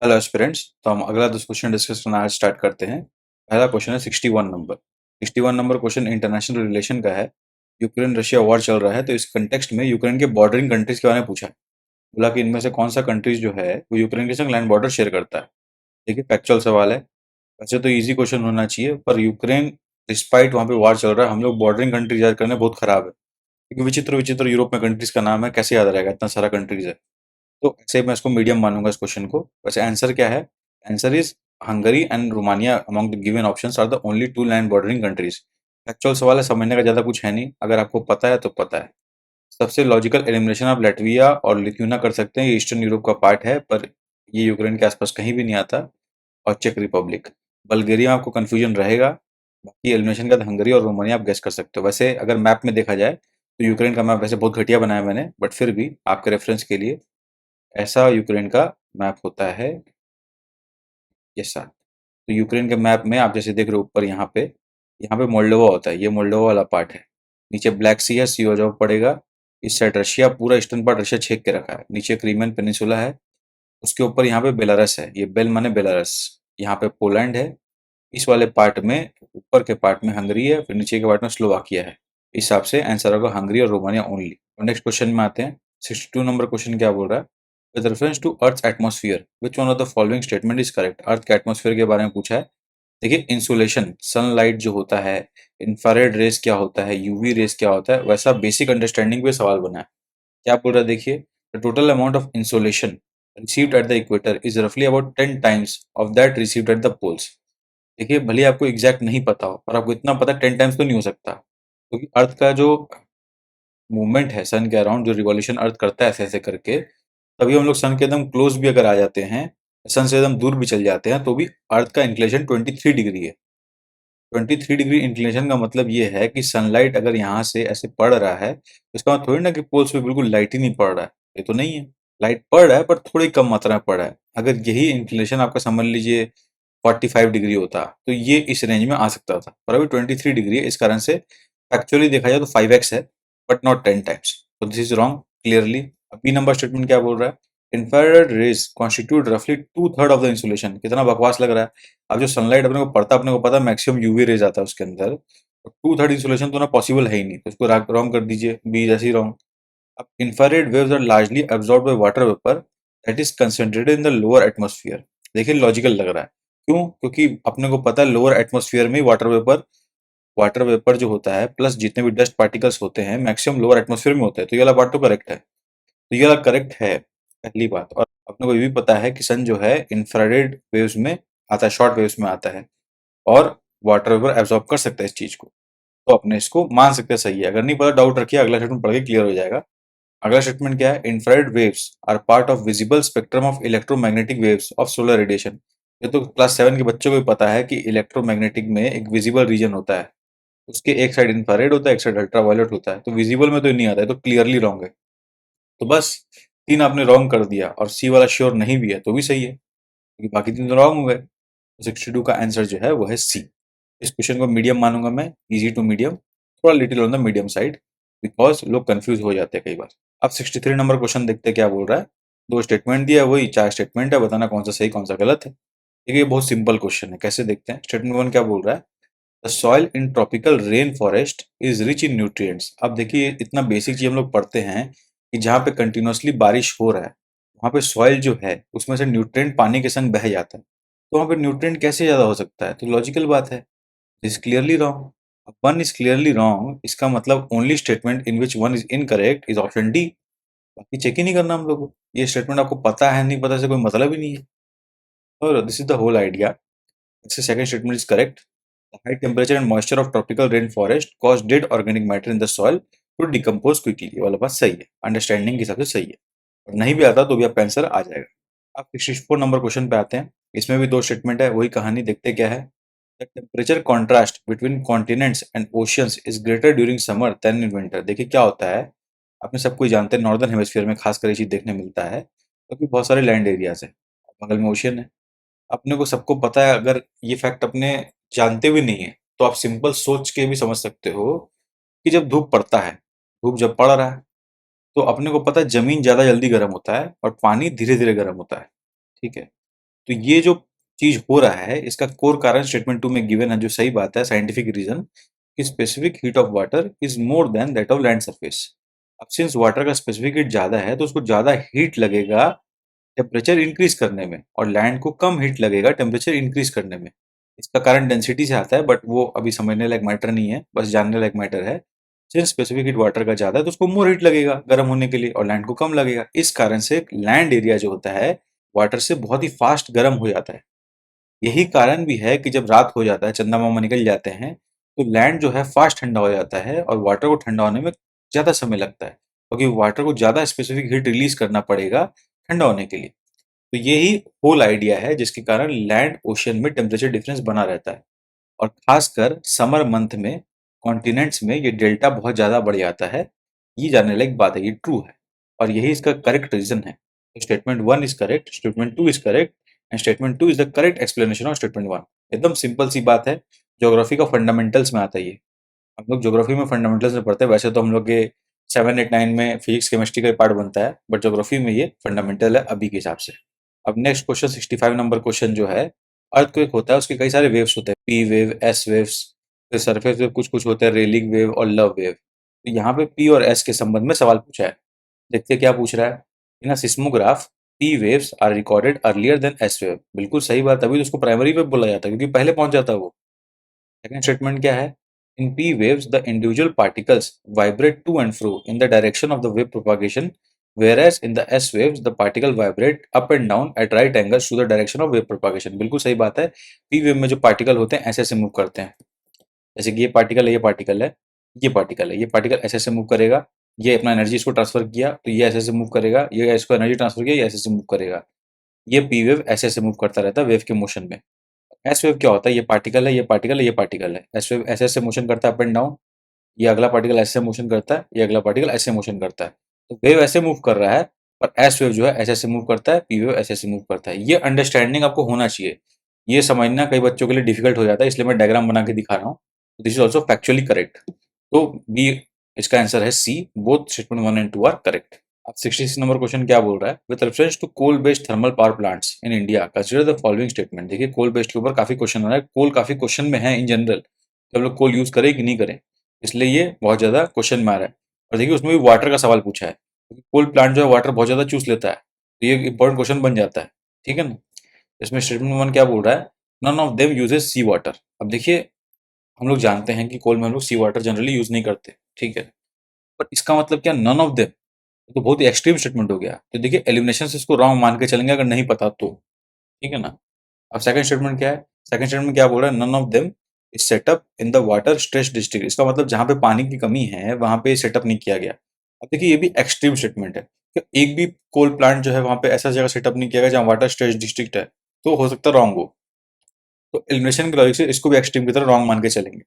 Hello aspirants. तो हम अगला 10 क्वेश्चन डिस्कस करना आज स्टार्ट करते हैं। पहला क्वेश्चन है 61 number. 61 number question international relation का है। यूक्रेन रशिया वॉर चल रहा है, तो इस कंटेक्स्ट में यूक्रेन के बॉर्डरिंग कंट्रीज के बारे में पूछा है। बोला कि इनमें से कौन सा कंट्रीज जो है वो यूक्रेन के संग लैंड बॉर्डर शेयर करता है। देखिए, फैक्चुअल सवाल है। वैसे तो इजी क्वेश्चन होना चाहिए, पर यूक्रेन डिस्पाइट वहाँ पे वॉर चल रहा है, हम लोग बॉर्डरिंग कंट्रीज याद करने बहुत खराब है, क्योंकि विचित्र विचित्र यूरोप में कंट्रीज का नाम है, कैसे याद रहेगा, इतना सारा कंट्रीज है। तो ऐसे मैं इसको मीडियम मानूंगा इस क्वेश्चन को। वैसे आंसर क्या है? Answer is Hungary and Romania among the given options are the only two land bordering countries. Actual सवाल है, समझने का ज्यादा कुछ है नहीं, अगर आपको पता है तो पता है। सबसे लॉजिकल एलिमिनेशन आप लैटविया और लिथुआनिया कर सकते हैं, ये ईस्टर्न यूरोप का पार्ट है, पर ये यूक्रेन के आसपास कहीं भी नहीं आता। और चेक रिपब्लिक, बल्गेरिया में आपको कंफ्यूजन रहेगा। बाकी एलिमिनेशन के बाद हंगरी और रोमानिया आप गेस कर सकते हो। वैसे अगर मैप में देखा जाए तो यूक्रेन का मैप वैसे बहुत घटिया बनाया मैंने, बट फिर भी आपके रेफरेंस के लिए ऐसा यूक्रेन का मैप होता है। ये सर, तो यूक्रेन के मैप में आप जैसे देख रहे हो ऊपर यहाँ पे मोल्डोवा होता है, ये मोल्डोवा वाला पार्ट है। नीचे ब्लैक सी है, सी हो जाओ पड़ेगा। इस साइड रशिया, पूरा ईस्टर्न पार्ट रशिया छेक के रखा है। नीचे क्रीमियन पेनिनसुला है, उसके ऊपर यहाँ पे बेलारस है, ये बेल माने बेलारस। यहाँ पे पोलैंड है। इस वाले पार्ट में, ऊपर के पार्ट में हंगरी है, फिर नीचे के पार्ट में स्लोवाकिया है। इस हिसाब से आंसर होगा हंगरी और रोमानिया ओनली। नेक्स्ट क्वेश्चन में आते हैं। 62 नंबर क्वेश्चन क्या बोल रहा है? With reference to earth atmosphere which one of the following statement is correct. Earth के एटमॉस्फेयर के बारे में पूछा है। देखिए, इंसुलेशन सनलाइट जो होता है, इंफ्रारेड रेस क्या होता है, यूवी रेस क्या होता है, वैसा बेसिक अंडरस्टैंडिंग पे सवाल बना है। क्या बोल रहा है देखिए, the total amount of insolation received at the equator is रफली about 10 times of that received at the poles. देखिए, भले ही आपको एग्जैक्ट नहीं पता हो, पर आपको इतना पता 10 टाइम्स तो नहीं हो सकता, क्योंकि अर्थ का जो मूवमेंट है सन के अराउंड, जो रिवॉल्यूशन अर्थ करता है ऐसे ऐसे करके, तभी हम लोग सन के एकदम क्लोज भी अगर आ जाते हैं, सन से एकदम दूर भी चल जाते हैं, तो भी अर्थ का इंक्लिनेशन 23 डिग्री है। 23 डिग्री इंक्लिनेशन का मतलब ये है कि सनलाइट अगर यहाँ से ऐसे पड़ रहा है, तो इसका मतलब थोड़ी ना कि पोल्स पे बिल्कुल लाइट ही नहीं पड़ रहा है। ये तो नहीं है। लाइट पड़ रहा है, पर थोड़ी कम मात्रा में पड़ रहा है। अगर यही इंक्लिनेशन आपका समझ लीजिए 45 डिग्री होता, तो ये इस रेंज में आ सकता था, पर अभी 23 डिग्री है, इस कारण से फैक्चुअली देखा जाए तो 5x है, बट नॉट 10 टाइम्स। तो दिस इज रॉन्ग क्लियरली। अब बी नंबर स्टेटमेंट क्या बोल रहा है? इंफ्रारेड रेज कॉन्स्टिट्यूट रफली 2/3 ऑफ द इंसुलेशन। कितना बकवास लग रहा है। अब जो सनलाइट अपने को पड़ता है, अपने को पता है मैक्सिमम यूवी रेज आता है उसके अंदर, तो 2/3 इंसुलेशन तो ना पॉसिबल है ही नहीं, तो इसको रॉन्ग कर दीजिए, बी जैसे ही रॉन्ग। अब infrared waves are largely absorb by water vapour that is concentrated in the lower atmosphere. देखिए, लॉजिकल लग रहा है। क्यों? क्योंकि अपने को पता है लोअर एटमॉस्फेयर में वाटर वेपर जो होता है, प्लस जितने भी डस्ट पार्टिकल्स होते हैं, मैक्सिमम लोअर एटमॉस्फेयर में होते हैं, तो ये वाला पार्ट तो करेक्ट है। तो ये वाला करेक्ट है, पहली बात। और अपने को ये भी पता है कि सन जो है इंफ्रारेड वेव्स में आता है, शॉर्ट वेव्स में आता है, और वाटर वेपर एब्जॉर्ब कर सकता है इस चीज को। तो अपने इसको मान सकते हैं सही है। अगर नहीं पता, डाउट रखिए, अगला स्टेटमेंट पढ़ के क्लियर हो जाएगा। अगला स्टेटमेंट क्या है? Infrared waves are part of visible spectrum of electromagnetic waves of solar radiation. ये तो क्लास 7 के बच्चों को भी पता है कि इलेक्ट्रोमैग्नेटिक में एक विजिबल रीजन होता है, उसके एक साइड इंफ्रारेड होता है, एक साइड अल्ट्रावायलेट होता है, तो विजिबल में तो नहीं आता है, तो क्लियरली रॉन्ग है। तो बस, तीन आपने रॉन्ग कर दिया, और सी वाला श्योर नहीं भी है तो भी सही है, क्योंकि बाकी तीन तो रॉन्ग हो गए। तो 62 का आंसर जो है वो है सी। इस क्वेश्चन को मीडियम मानूंगा मैं, इजी टू मीडियम, थोड़ा little on the medium side, because लोग कंफ्यूज हो जाते हैं कई बार। अब 63 नंबर क्वेश्चन देखते हैं क्या बोल रहा है। दो स्टेटमेंट दिया है, वही चार स्टेटमेंट है, बताना कौन सा सही कौन सा गलत है। देखिए, ये बहुत सिंपल क्वेश्चन है, कैसे देखते हैं। स्टेटमेंट वन क्या बोल रहा है? The soil in tropical rain forest is rich in nutrients. अब देखिए, इतना बेसिक चीज हम लोग पढ़ते हैं कि जहाँ पे कंटिन्यूअसली बारिश हो रहा है, वहाँ पे सॉइल जो है उसमें से न्यूट्रिएंट पानी के संग बह जाता है, तो वहाँ पे न्यूट्रिएंट कैसे ज्यादा हो सकता है? तो लॉजिकल बात है, is clearly wrong. One is clearly wrong, इसका मतलब only statement in which one is incorrect is option D. बाकी चेक ही नहीं करना हम लोग को। ये स्टेटमेंट आपको पता है नहीं पता से कोई मतलब ही नहीं है, और this is the whole idea. इससे second statement is correct. The high temperature and moisture of tropical rainforest cause dead organic matter in the soil to decompose quickly। ये वाला बात सही है, अंडरस्टैंडिंग के हिसाब से सही है। और नहीं भी आता तो भी आपका आंसर आ जाएगा। अब 64 नंबर क्वेश्चन पे आते हैं। इसमें भी दो स्टेटमेंट है, वही कहानी, देखते क्या है। The temperature contrast between continents and oceans is greater during summer than in winter. देखिए क्या होता है, आपने सब कोई जानते हैं, नॉर्दर्न हेमिस्फीयर में खासकर ये चीज देखने मिलता है, क्योंकि बहुत सारे लैंड एरियाज है, बगल में ओशियन है। अपने को सबको पता है, अगर ये फैक्ट अपने जानते भी नहीं है, तो आप सिंपल सोच के भी समझ सकते हो कि जब धूप पड़ता है, धूप जब पड़ रहा है, तो अपने को पता है जमीन ज्यादा जल्दी गर्म होता है और पानी धीरे धीरे गर्म होता है। ठीक है। तो ये जो चीज हो रहा है इसका कोर कारण स्टेटमेंट 2 में गिवन है, जो सही बात है, साइंटिफिक रीजन कि specific heat of water is more than that of land surface. अब सिंस वाटर का स्पेसिफिक हीट ज्यादा है तो उसको ज्यादा हीट लगेगा टेम्परेचर इंक्रीज करने में, और लैंड को कम हीट लगेगा टेम्परेचर इंक्रीज करने में। इसका कारण डेंसिटी से आता है, बट वो अभी समझने लायक मैटर नहीं है, बस जानने लायक मैटर है। सिंस स्पेसिफिक हीट वाटर का ज्यादा है तो उसको मोर हीट लगेगा गर्म होने के लिए, और लैंड को कम लगेगा। इस कारण से लैंड एरिया जो होता है वाटर से बहुत ही फास्ट गर्म हो जाता है। यही कारण भी है कि जब रात हो जाता है, चंदा मामा निकल जाते हैं, तो लैंड जो है फास्ट ठंडा हो जाता है और वाटर को ठंडा होने में ज्यादा समय लगता है, क्योंकि वाटर को ज्यादा स्पेसिफिक हीट रिलीज करना पड़ेगा ठंडा होने के लिए। तो यही होल आइडिया है जिसके कारण लैंड ओशन में टेम्परेचर डिफरेंस बना रहता है, और खासकर समर मंथ में कॉन्टिनेंट्स में ये डेल्टा बहुत ज्यादा बढ़ जाता है। ये जानने लायक बात है, ये ट्रू है, और यही इसका करेक्ट रीजन है। Statement 1 is correct, statement 2 is correct, and statement 2 is the correct explanation of statement 1। एकदम सिंपल सी बात है, ज्योग्राफी का फंडामेंटल्स में आता है ये। हम लोग ज्योग्राफी में फंडामेंटल्स में पढ़ते हैं, वैसे तो हम लोग के 7 8 9 में फिजिक्स केमिस्ट्री का पार्ट बनता है, बट ज्योग्राफी में ये फंडामेंटल है अभी के हिसाब से। अब नेक्स्ट क्वेश्चन 65 नंबर क्वेश्चन जो है, अर्थक्वेक होता है उसके कई सारे वेव्स होते हैं, पी वेव, एस वेव्स, फिर सरफेस वेव, कुछ कुछ होते हैं रेलिंग वेव और लव वेव। तो यहाँ पे पी और एस के संबंध में सवाल पूछा है। देखते हैं क्या पूछ रहा है। In a seismograph P waves are recorded earlier than S wave. बिल्कुल सही बात, अभी तो उसको प्राइमरी वेव बोला जाता है क्योंकि पहले पहुंच जाता है वो। सेकंड स्टेटमेंट क्या है? इन P waves, the individual particles vibrate to and fro in the direction of the wave propagation, whereas in the S waves, the particle vibrate up and down at right angles to the direction of wave propagation। बिल्कुल सही बात है। P wave में जो particle होते हैं ऐसे ऐसे मूव करते हैं, जैसे कि ये पार्टिकल है, ये पार्टिकल है, ये पार्टिकल है, ये पार्टिकल ऐसे ऐसे मूव करेगा, ये अपना एनर्जी इसको ट्रांसफर किया तो ये ऐसे ऐसे मूव करेगा, ये इसको एनर्जी ट्रांसफर किया, ये ऐसे ऐसे मूव करेगा। ये पी वेव ऐसे ऐसे मूव करता रहता है वेव के मोशन में। एस वेव क्या होता है? ये पार्टिकल है, ये पार्टिकल है, ये पार्टिकल है। एस वेव ऐसे ऐसे मोशन करता है अप एंड डाउन, ये अगला पार्टिकल ऐसे मोशन करता है, ये अगला पार्टिकल ऐसे मोशन करता है। तो वेव ऐसे मूव कर रहा है, और एस वेव जो है ऐसे ऐसे मूव करता है, पी वेव ऐसे ऐसे मूव करता है। ये अंडरस्टैंडिंग आपको होना चाहिए। ये समझना कई बच्चों के लिए डिफिकल्ट हो जाता है, इसलिए मैं डायग्राम बना के दिखा रहा हूँ। This is also factually correct. तो बी, इसका आंसर है C, both statement 1 and 2 are correct. अब 66 नंबर क्वेश्चन क्या बोल रहा है? With reference to coal based thermal power plants in India consider the following statement. देखिए कोल बेस्ड के ऊपर काफी क्वेश्चन आ रहा है, कोल काफी क्वेश्चन में है इन जनरल कि हम लोग कोल यूज करें कि नहीं करें, इसलिए ये बहुत ज्यादा क्वेश्चन में आ रहा है। और देखिए उसमें भी वाटर का सवाल पूछा है, कोल प्लांट जो है वाटर बहुत ज्यादा चूस लेता है, तो ये इंपॉर्टेंट क्वेश्चन बन जाता है। ठीक है ना? इसमें स्टेटमेंट 1 क्या बोल रहा है? None of them uses sea water. अब देखिए हम लोग जानते हैं कि कोल में हम लोग सी वाटर जनरली यूज नहीं करते, ठीक है, पर इसका मतलब क्या नन ऑफ देम? तो बहुत ही एक्सट्रीम स्टेटमेंट हो गया। तो देखिए एलिमिनेशन से इसको रॉन्ग मान के चलेंगे अगर नहीं पता तो, ठीक है ना? अब सेकंड स्टेटमेंट क्या है? सेकंड स्टेटमेंट क्या बोल रहा है? None of them is set up in the water stress district. इसका मतलब जहां पे पानी की कमी है वहां पे सेटअप नहीं किया गया। अब देखिए ये भी एक्सट्रीम स्टेटमेंट है कि एक भी कोल प्लांट जो है वहां पे ऐसा जगह सेटअप नहीं किया गया जहां वाटर स्ट्रेस डिस्ट्रिक्ट है, तो हो सकता है रॉन्ग हो। तो एलिमिनेशन के लॉजिक से इसको भी एक्सट्रीम की तरह रॉन्ग मान के चलेंगे।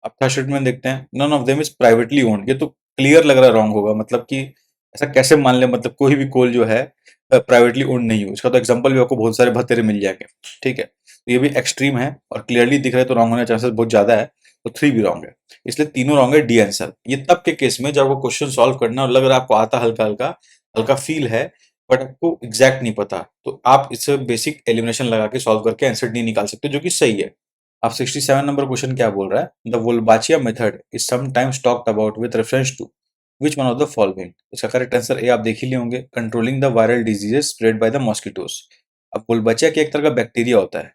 अब थर्ड स्टेटमेंट देखते हैं, none of them is privately owned. ये तो क्लियर लग रहा है रॉन्ग होगा, मतलब कि ऐसा कैसे मान ले, मतलब कोई भी कोल जो है प्राइवेटली ओन्ड नहीं हो। इसका तो एग्जांपल भी आपको बहुत सारे भतेरे मिल जाएंगे, ठीक है। तो ये भी एक्सट्रीम है और क्लियरली दिख रहा है, तो रॉन्ग होने के चांसेस बहुत ज्यादा है, तो 3 भी रॉन्ग है। इसलिए तीनों रॉन्ग है, डी आंसर। ये तब के केस में जब आपको क्वेश्चन सॉल्व करना और लग रहा है आपको आता हल्का हल्का, हल्का फील है, बट आपको एग्जैक्ट नहीं पता, तो आप इससे बेसिक एलिमिनेशन लगा के सॉल्व करके आंसर डी निकाल सकते हो, जो कि सही है। अब 67 नंबर क्वेश्चन क्या बोल रहा है? The Wolbachia method is sometimes talked about with reference to which one of the following. इसका करेक्ट आंसर ए आप देख ही लिए होंगे, controlling the viral diseases spread by the mosquitoes. अब वोल्बाचिया क्या एक तरह का बैक्टीरिया होता है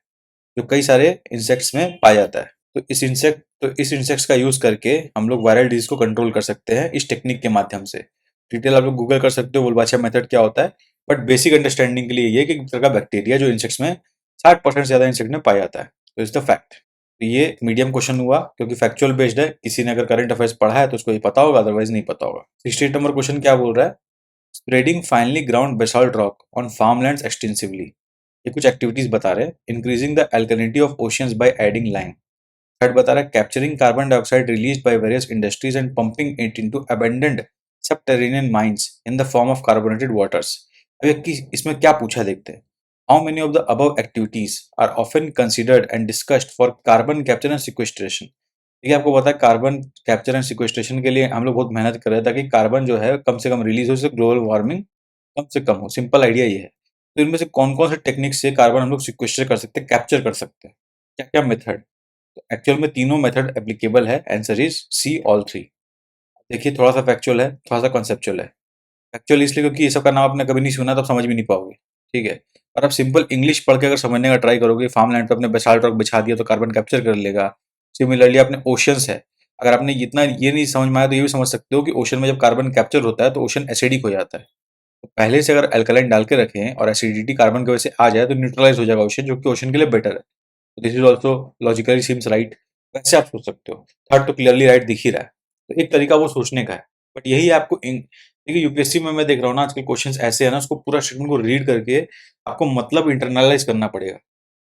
जो कई सारे इंसेक्ट्स में पाया जाता है। तो इस इंसेक्ट्स का यूज करके हम लोग वायरल डिजीज को कंट्रोल कर सकते हैं इस टेक्निक के माध्यम से। डिटेल आप लोग गूगल कर सकते हो वोल्बाचिया मेथड क्या होता है, बट बेसिक अंडरस्टैंडिंग के लिए ये कि एक तरह का बैक्टीरिया जो इंसेक्ट्स में 60% से ज्यादा इंसेक्ट में पाया जाता है। तो इज द फैक्ट। तो ये मीडियम क्वेश्चन हुआ क्योंकि फैक्चुअल बेस्ड है, किसी ने अगर करंट अफेयर्स पढ़ा है तो उसको ये पता होगा, अदरवाइज नहीं पता होगा। 68 नंबर क्वेश्चन क्या बोल रहा है? Spreading finely ground basalt rock on farmlands extensively. ये कुछ एक्टिविटीज बता रहे हैं। Increasing the alkalinity of oceans by adding lime. Third बता रहा है capturing carbon dioxide release by various industries and pumping it into abandoned subterranean mines in the form of carbonated waters. अब इसमें क्या पूछा देखते हैं। How many of the above activities are often considered and discussed for carbon capture and sequestration. देखिए आपको पता है कार्बन कैप्चर एंड सिक्वेस्ट्रेशन के लिए हम लोग बहुत मेहनत कर रहे हैं ताकि कार्बन जो है कम से कम रिलीज हो, इससे ग्लोबल वार्मिंग कम से कम हो। सिंपल आइडिया ये है। तो इनमें से कौन-कौन से टेक्निक से कार्बन हम लोग सिक्वेस्टर कर सकते हैं, कैप्चर कर सकते हैं? क्या-क्या मेथड? तो एक्चुअल में तीनों मेथड एप्लीकेबल है। Answer is C all 3। देखिए थोड़ा-सा फैक्चुअल है, थोड़ा-सा कॉन्सेप्चुअल है। फैक्चुअल इसलिए क्योंकि ये सब का नाम आपने कभी नहीं सुना तो आप समझ भी नहीं पाओगे, ठीक है? और आप सिंपल इंग्लिश पढ़ के अगर समझने का ट्राई करोगे, फार्मलैंड पे आपने बेसाल्ट रॉक बिछा दिया तो कार्बन कैप्चर कर लेगा। सिमिलरली आपने ओशियंस है, अगर आपने इतना ये नहीं समझ में आया तो ये भी समझ सकते हो कि ओशन में जब कार्बन कैप्चर होता है तो ओशन एसिडिक हो जाता है। तो पहले से अगर अल्कलाइन डाल के रखें और एसिडिटी कार्बन की वजह से आ जाए तो न्यूट्रलाइज हो जाएगा ओशन, जो कि ओशन के लिए बेटर है। This is also logically seems right. वैसे आप सोच सकते हो, थर्ड तो क्लियरली राइट दिख ही रहा है। तो एक तरीका वो सोचने का है, बट यही आपको देखिए यूपीएससी में मैं देख रहा हूँ ना आजकल क्वेश्चंस ऐसे है ना, उसको पूरा स्टेटमेंट को रीड करके आपको मतलब इंटरनलाइज करना पड़ेगा,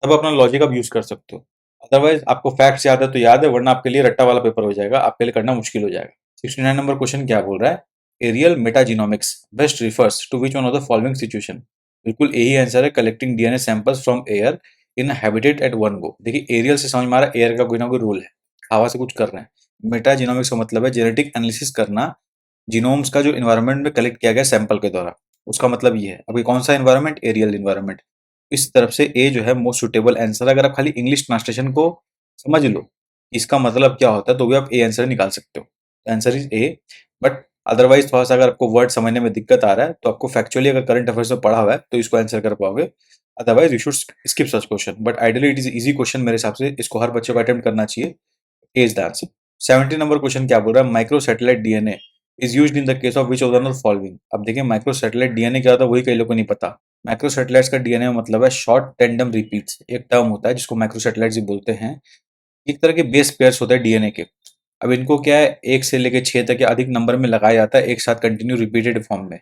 तब अपना लॉजिक आप यूज कर सकते हो। अदरवाइज आपको फैक्ट्स याद है तो याद है, वरना आपके लिए रट्टा वाला पेपर हो जाएगा, आपके लिए करना मुश्किल हो जाएगा। 69 नंबर क्वेश्चन क्या बोल रहा है? Aerial metagenomics best refers to which one of the following situation? बिल्कुल यही आंसर है, collecting DNA samples from air in habitat at one go. देखिए एरियल से समझ में आ रहा है एयर का कोई ना कोई रोल है, हवा से कुछ कर रहे हैं। मेटाजीनोमिक्स का मतलब है जेनेटिक एनालिसिस करना, जीनोम्स का जो एनवायरनमेंट में कलेक्ट किया गया सैंपल के द्वारा, उसका मतलब ये है। अभी कौन सा एनवायरनमेंट? Aerial environment. इस तरफ से ए जो है मोस्ट सुटेबल आंसर। अगर आप खाली इंग्लिश ट्रांसलेशन को समझ लो इसका मतलब क्या होता है तो भी आप ए आंसर निकाल सकते हो। Answer is a. But otherwise थोड़ा सा अगर आपको वर्ड समझने में दिक्कत आ रहा है तो आपको फैक्चुअली अगर करंट अफेयर्स में पढ़ा हुआ है तो इसको आंसर कर पाओगे। Otherwise you should skip such question, but ideally it is easy question मेरे हिसाब से, इसको हर बच्चे को अटेम्प्ट करना चाहिए। A is the answer. 70 number question क्या बोल रहा है? Micro satellite DNA is used in the case of which of the following? अब देखिए माइक्रो सैटेलाइट डीएनए क्या होता है वही कई लोगों को नहीं पता। माइक्रो सैटेलाइट्स का डीएनए में मतलब है शॉर्ट टेंडम रिपीट्स, एक टर्म होता है जिसको माइक्रो सैटेलाइट्स ही बोलते हैं। एक तरह के बेस पेयर्स होते हैं डीएनए के। अब इनको क्या है, एक से लेकर 6 तक या अधिक नंबर में लगाया जाता है एक साथ कंटिन्यू रिपीटेड फॉर्म में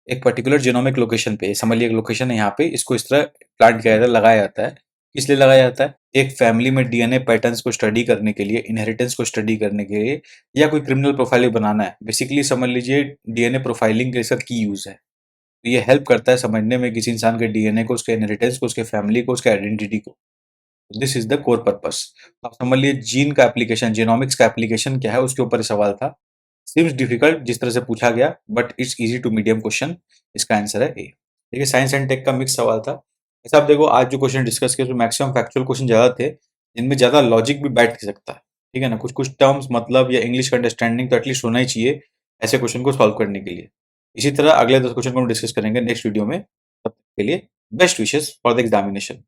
एक पर्टिकुलर जीनोमिक लोकेशन पे। समझ लिए एक लोकेशन है यहाँ पे, इसको इस तरह प्लांट किया जाता है, लगाया जाता है। किस लिए लगाया जाता है? एक फैमिली में डीएनए पैटर्न्स को स्टडी करने के लिए, इनहेरिटेंस को स्टडी करने के लिए, या कोई क्रिमिनल प्रोफाइल बनाना है। बेसिकली समझ लीजिए डीएनए प्रोफाइलिंग के इसका की यूज है। तो ये हेल्प करता है समझने में किसी इंसान के डीएनए को, उसके इनहेरिटेंस को, उसके फैमिली को, उसके आइडेंटिटी को। This is the core purpose. आप समझ लिए जीन का एप्लीकेशन, जीनोमिक्स का एप्लीकेशन क्या है उसके ऊपर सवाल था। सीम्स डिफिकल्ट जिस तरह से पूछा गया, but it's easy to medium question. इसका आंसर है ए। देखिए साइंस एंड टेक का मिक्स सवाल था। ऐसा आप देखो आज जो क्वेश्चन डिस्कस किए उसमें मैक्सिमम फैक्चुअल क्वेश्चन ज्यादा थे, जिनमें ज्यादा लॉजिक भी बैठ सकता है, ठीक है ना। कुछ कुछ टर्म्स मतलब या इंग्लिश का अंडरस्टैंडिंग तो एटलीस्ट होना ही चाहिए ऐसे क्वेश्चन को सॉल्व करने के लिए। इसी तरह अगले 10 क्वेश्चन को हम डिस्कस करेंगे नेक्स्ट वीडियो में। तब तक के लिए best wishes for the examination.